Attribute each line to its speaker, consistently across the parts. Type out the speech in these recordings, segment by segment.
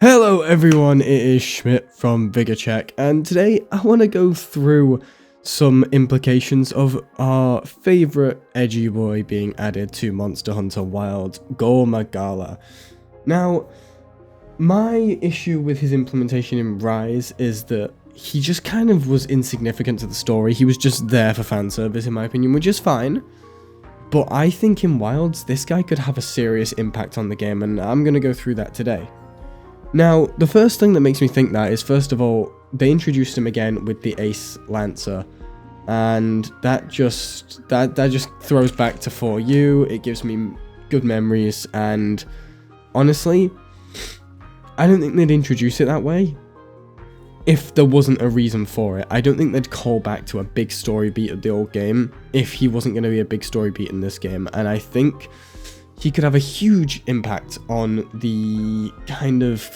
Speaker 1: Hello everyone, it is Schmidt from VigorCheck, and today I want to go through some implications of our favourite edgy boy being added to Monster Hunter Wilds, Gore Magala. Now, my issue with his implementation in Rise is that he just kind of was insignificant to the story. He was just there for fan service, in my opinion, which is fine. But I think in Wilds, this guy could have a serious impact on the game, and I'm going to go through that today. Now, the first thing that makes me think that is, first of all, they introduced him again with the Ace Lancer, and that just throws back to 4U. It gives me good memories, and honestly, I don't think they'd introduce it that way if there wasn't a reason for it. I don't think they'd call back to a big story beat of the old game if he wasn't going to be a big story beat in this game, and I think he could have a huge impact on the kind of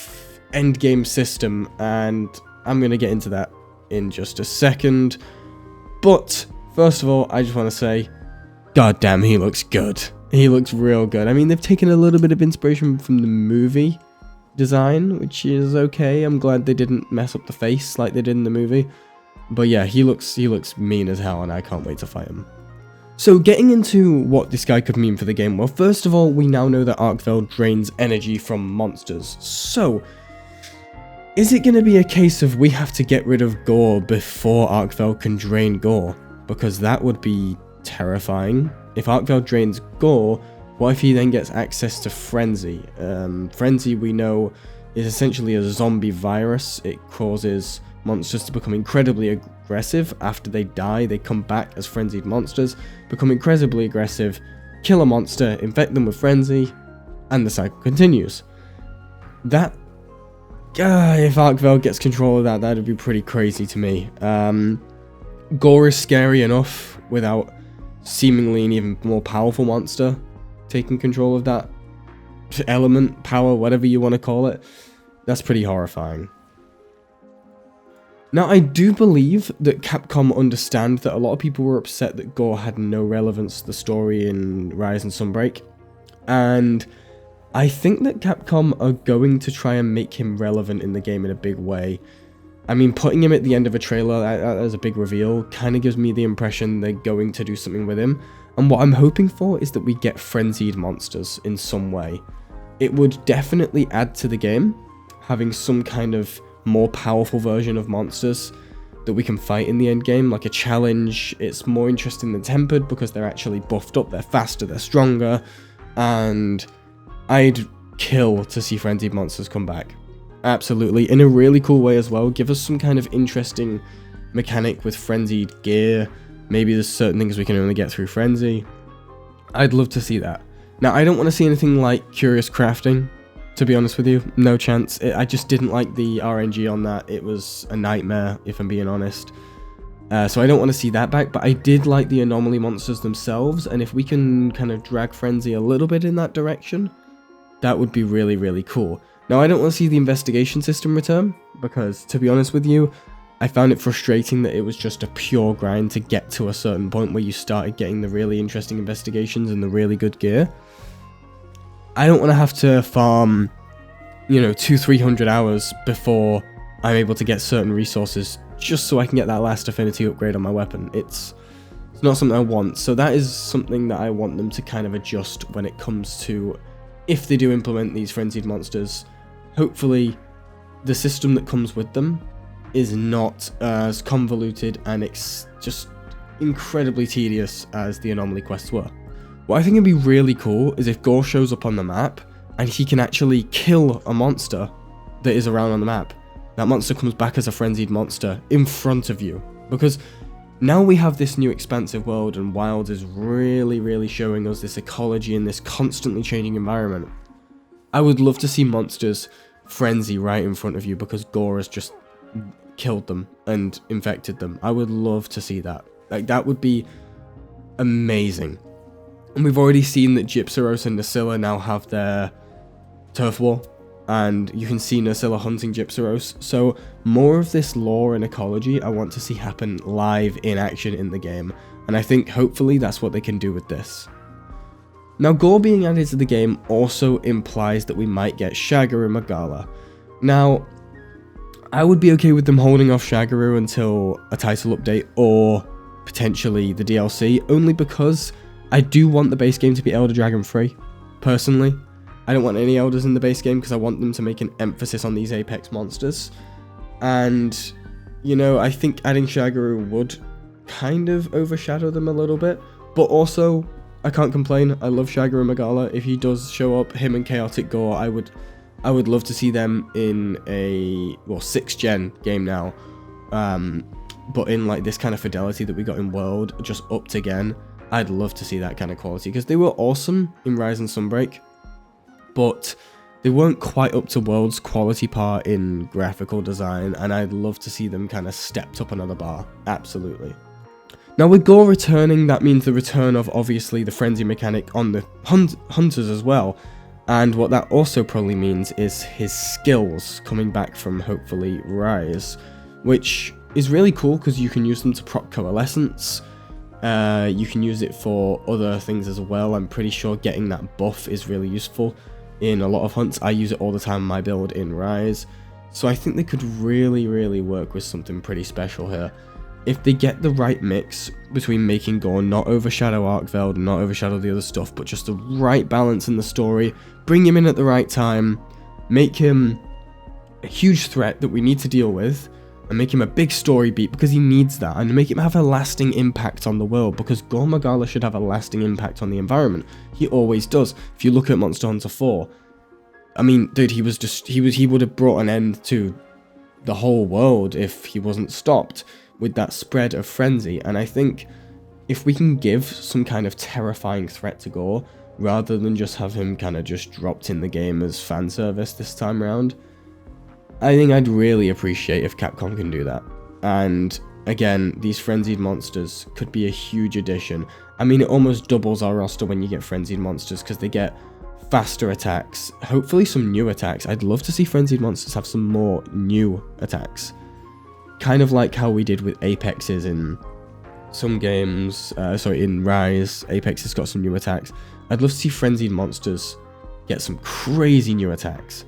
Speaker 1: end game system, and I'm going to get into that in just a second. But first of all, I just want to say, goddamn, he looks good. He looks real good. I mean, they've taken a little bit of inspiration from the movie design, which is okay. I'm glad they didn't mess up the face like they did in the movie. But yeah, he looks mean as hell, and I can't wait to fight him. So getting into what this guy could mean for the game, well, first of all, we now know that Arkveld drains energy from monsters. So, is it going to be a case of we have to get rid of Gore before Arkveld can drain Gore? Because that would be terrifying. If Arkveld drains Gore, what if he then gets access to Frenzy? Frenzy, we know, is essentially a zombie virus. It causes monsters to become incredibly aggressive. After they die, they come back as frenzied monsters, become incredibly aggressive, kill a monster, infect them with frenzy, and the cycle continues. That, if Arkveld gets control of that, that'd be pretty crazy to me. Gore is scary enough without seemingly an even more powerful monster taking control of that element, power, whatever you want to call it. That's pretty horrifying. Now, I do believe that Capcom understand that a lot of people were upset that Gore had no relevance to the story in Rise and Sunbreak, and I think that Capcom are going to try and make him relevant in the game in a big way. I mean, putting him at the end of a trailer as a big reveal kind of gives me the impression they're going to do something with him, and what I'm hoping for is that we get frenzied monsters in some way. It would definitely add to the game, having some kind of more powerful version of monsters that we can fight in the end game, like a challenge. It's more interesting than Tempered because they're actually buffed up, they're faster, they're stronger, and I'd kill to see frenzied monsters come back. Absolutely, in a really cool way as well. Give us some kind of interesting mechanic with frenzied gear. Maybe there's certain things we can only get through frenzy. I'd love to see that. Now, I don't want to see anything like Curious Crafting, to be honest with you. No chance. I just didn't like the RNG on that. It was a nightmare, if I'm being honest. So I don't want to see that back, but I did like the anomaly monsters themselves, and if we can kind of drag Frenzy a little bit in that direction, that would be really, really cool. Now, I don't want to see the investigation system return, because, to be honest with you, I found it frustrating that it was just a pure grind to get to a certain point where you started getting the really interesting investigations and the really good gear. I don't want to have to farm, 200-300 hours before I'm able to get certain resources just so I can get that last affinity upgrade on my weapon. It's not something I want, so that is something that I want them to kind of adjust when it comes to, if they do implement these frenzied monsters. Hopefully the system that comes with them is not as convoluted and just incredibly tedious as the anomaly quests were. What I think would be really cool is if Gore shows up on the map and he can actually kill a monster that is around on the map. That monster comes back as a frenzied monster in front of you. Because now we have this new expansive world, and Wilds is really, really showing us this ecology in this constantly changing environment. I would love to see monsters frenzy right in front of you because Gore has just killed them and infected them. I would love to see that. Like, that would be amazing. And we've already seen that Gypsyros and Nasilla now have their turf war, and you can see Nasilla hunting Gypsyros. So more of this lore and ecology I want to see happen live in action in the game, and I think hopefully that's what they can do with this. Now, Gore being added to the game also implies that we might get Shagger and Magala. Now, I would be okay with them holding off Shagaru until a title update or potentially the DLC, only because I do want the base game to be Elder Dragon free, personally. I don't want any Elders in the base game because I want them to make an emphasis on these Apex monsters. And, you know, I think adding Shagaru would kind of overshadow them a little bit, but also, I can't complain. I love Gore Magala. If he does show up, him and Chaotic Gore, I would love to see them in a, well, 6th gen game now, but in like this kind of fidelity that we got in World, just upped again. I'd love to see that kind of quality, because they were awesome in Rise and Sunbreak, but they weren't quite up to World's quality part in graphical design, and I'd love to see them kind of stepped up another bar, absolutely. Now with Gore returning, that means the return of obviously the frenzy mechanic on the hunters as well, and what that also probably means is his skills coming back from hopefully Rise, which is really cool because you can use them to proc coalescence. You can use it for other things as well. I'm pretty sure getting that buff is really useful in a lot of hunts. I use it all the time in my build in Rise. So I think they could really work with something pretty special here. If they get the right mix between making Gore not overshadow Arkveld, not overshadow the other stuff, but just the right balance in the story, bring him in at the right time, make him a huge threat that we need to deal with, and make him a big story beat because he needs that, and make him have a lasting impact on the world, because Gore Magala should have a lasting impact on the environment. He always does. If you look at Monster Hunter 4, I mean, dude, he would have brought an end to the whole world if he wasn't stopped with that spread of frenzy. And I think if we can give some kind of terrifying threat to Gore, rather than just have him kind of just dropped in the game as fan service this time around, I think I'd really appreciate if Capcom can do that. And again, these frenzied monsters could be a huge addition. I mean, it almost doubles our roster when you get frenzied monsters, because they get faster attacks, hopefully some new attacks. I'd love to see frenzied monsters have some more new attacks, kind of like how we did with Apexes in some games. In Rise, Apex has got some new attacks. I'd love to see frenzied monsters get some crazy new attacks,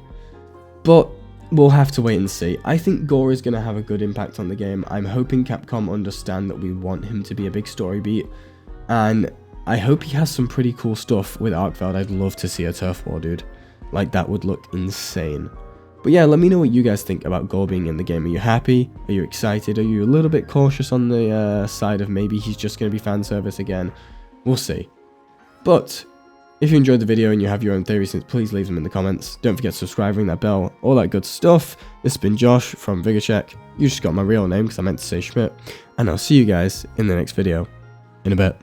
Speaker 1: but we'll have to wait and see. I think Gore is going to have a good impact on the game. I'm hoping Capcom understand that we want him to be a big story beat, and I hope he has some pretty cool stuff with Arkveld. I'd love to see a turf war, dude. Like, that would look insane. But yeah, let me know what you guys think about Gore being in the game. Are you happy? Are you excited? Are you a little bit cautious on the side of maybe he's just going to be fan service again? We'll see. But if you enjoyed the video and you have your own theories, please leave them in the comments. Don't forget to subscribe, ring that bell, all that good stuff. This has been Josh from VigorCheck. You just got my real name because I meant to say Schmidt. And I'll see you guys in the next video in a bit.